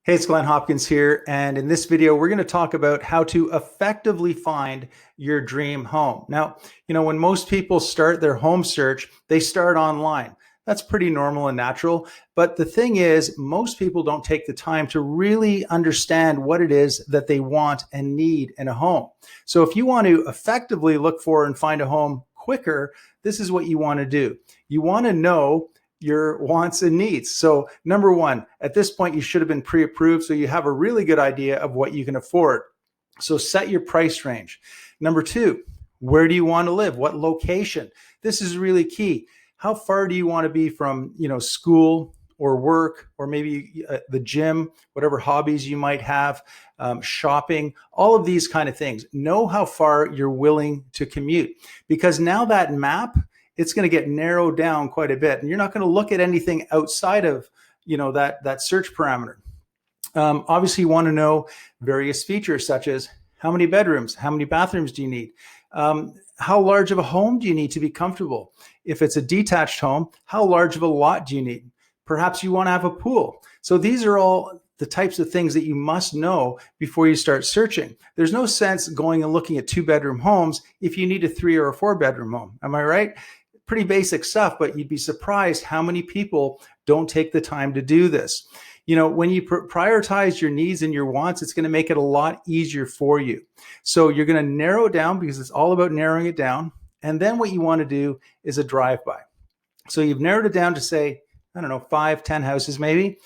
Hey, it's Glen Hopkins here, and in this video, we're going to talk about how to effectively find your dream home. Now, when most people start their home search, they start online. That's pretty normal and natural. But the thing is, most people don't take the time to really understand what it is that they want and need in a home. So if you want to effectively look for and find a home quicker, this is what you want to do. You want to know your wants and needs. So number one, at this point, you should have been pre-approved, so you have a really good idea of what you can afford. So set your price range. Number two, where do you want to live? What location? This is really key. How far do you want to be from, school or work, or maybe the gym, whatever hobbies you might have, shopping, all of these kind of things. Know how far you're willing to commute, because now that map, it's going to get narrowed down quite a bit, and you're not going to look at anything outside of that search parameter. Obviously, you want to know various features such as how many bedrooms, how many bathrooms do you need, how large of a home do you need to be comfortable. If it's a detached home, how large of a lot do you need? Perhaps you want to have a pool. So these are all the types of things that you must know before you start searching. There's no sense going and looking at 2-bedroom homes if you need a 3 or a 4-bedroom home. Am I right? Pretty basic stuff, but you'd be surprised how many people don't take the time to do this. When you prioritize your needs and your wants, it's going to make it a lot easier for you. So you're going to narrow it down, because it's all about narrowing it down. And then what you want to do is a drive-by. So you've narrowed it down to, say, 5, 10 houses maybe.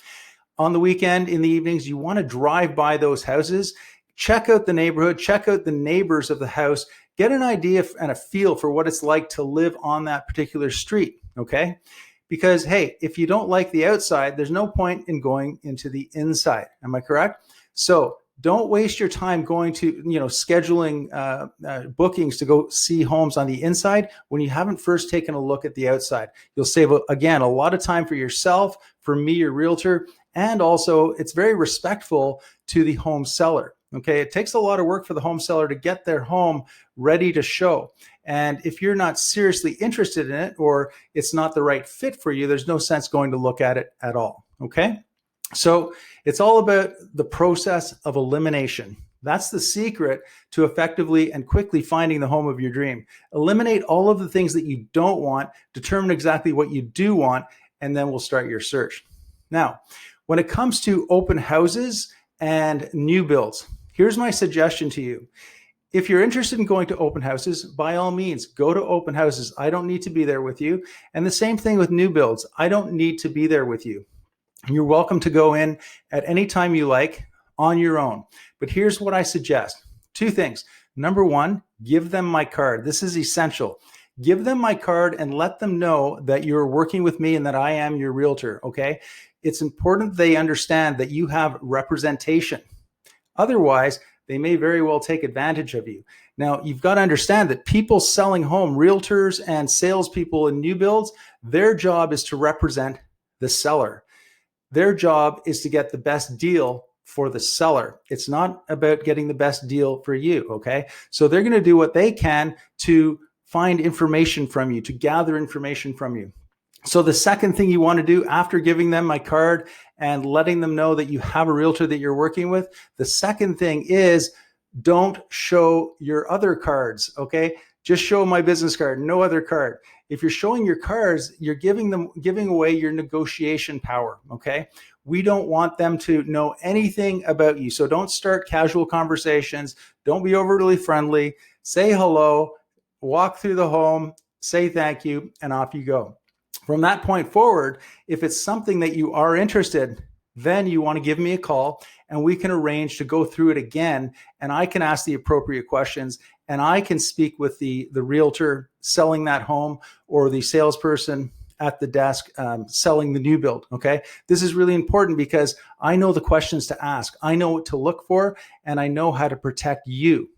On the weekend, in the evenings, you want to drive by those houses, check out the neighborhood, check out the neighbors of the house, get an idea and a feel for what it's like to live on that particular street, okay? Because, hey, if you don't like the outside, there's no point in going into the inside. Am I correct? So don't waste your time going to, scheduling bookings to go see homes on the inside when you haven't first taken a look at the outside. You'll save, again, a lot of time for yourself, for me, your realtor, and also it's very respectful to the home seller. Okay, it takes a lot of work for the home seller to get their home ready to show. And if you're not seriously interested in it, or it's not the right fit for you, there's no sense going to look at it at all. Okay, so it's all about the process of elimination. That's the secret to effectively and quickly finding the home of your dream. Eliminate all of the things that you don't want, determine exactly what you do want, and then we'll start your search. Now, when it comes to open houses and new builds, here's my suggestion to you. If you're interested in going to open houses, by all means, go to open houses. I don't need to be there with you. And the same thing with new builds. I don't need to be there with you. You're welcome to go in at any time you like on your own. But here's what I suggest. 2 things. Number one, give them my card. This is essential. Give them my card and let them know that you're working with me and that I am your realtor, okay? It's important they understand that you have representation. Otherwise, they may very well take advantage of you. Now, you've got to understand that people selling home, realtors and salespeople in new builds, their job is to represent the seller. Their job is to get the best deal for the seller. It's not about getting the best deal for you, okay? So they're going to do what they can to find information from you, to gather information from you. So the second thing you want to do after giving them my card and letting them know that you have a realtor that you're working with, the second thing is don't show your other cards, okay? Just show my business card, no other card. If you're showing your cards, you're giving away your negotiation power, okay? We don't want them to know anything about you. So don't start casual conversations. Don't be overly friendly. Say hello, walk through the home, say thank you, and off you go. From that point forward, if it's something that you are interested, then you want to give me a call and we can arrange to go through it again, and I can ask the appropriate questions and I can speak with the realtor selling that home or the salesperson at the desk selling the new build, okay? This is really important because I know the questions to ask, I know what to look for, and I know how to protect you,